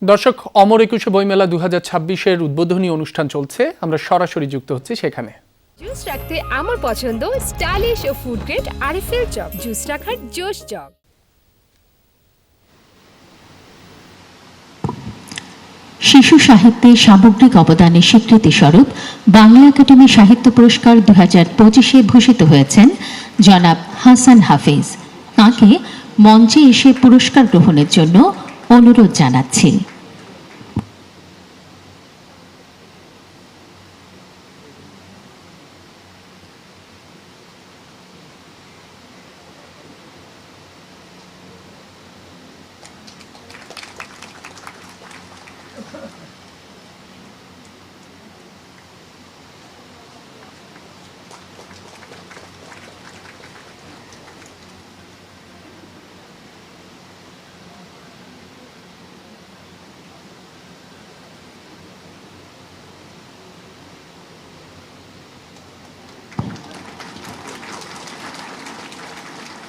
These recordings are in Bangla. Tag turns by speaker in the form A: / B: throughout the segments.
A: দর্শক, অমর একুশে বইমেলা 2026-এর উদ্বোধনী অনুষ্ঠান চলছে। আমরা সরাসরি যুক্ত হচ্ছি সেখানে।
B: জুস রাখতে আমার পছন্দ স্টাইলিশ ও ফুড গ্রেড আরিফেল চক। জুস রাখার জোশ চক।
C: শিশু সাহিত্যে সামগ্রিক অবদানের স্বীকৃতি স্বরূপ বাংলা একাডেমি সাহিত্য পুরস্কার 2025-এ ভূষিত হয়েছেন জনাব হাসান হাফিজ। তাঁকে মঞ্চে এসে পুরস্কার গ্রহণের জন্য অনুরোধ জানাচ্ছি।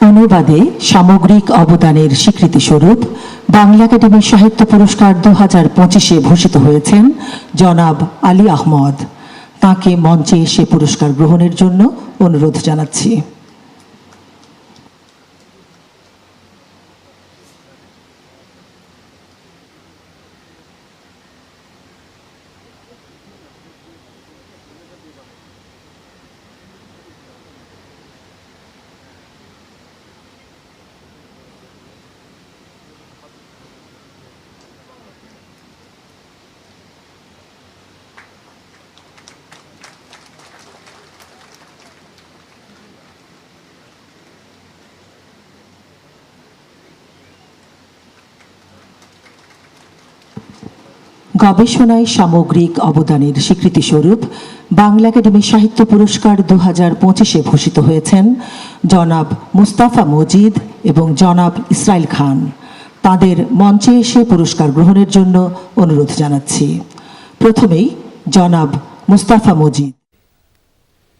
D: অনুবাদে সামগ্রিক অবদানের স্বীকৃতিস্বরূপ বাংলা একাডেমি সাহিত্য পুরস্কার 2025-এ ভূষিত হয়েছেন জনাব আলী আহমদ। তাঁকে মঞ্চে এসে পুরস্কার গ্রহণের জন্য অনুরোধ জানাচ্ছি। গবেষণায় সামগ্রিক অবদানের স্বীকৃতিস্বরূপ বাংলা একাডেমি সাহিত্য পুরস্কার 2025-এ ভূষিত হয়েছেন জনাব মুস্তাফা মজিদ এবং জনাব ইসরাইল খান। তাদের মঞ্চে এসে পুরস্কার গ্রহণের জন্য অনুরোধ জানাচ্ছি। প্রথমেই জনাব মুস্তাফা মজিদ।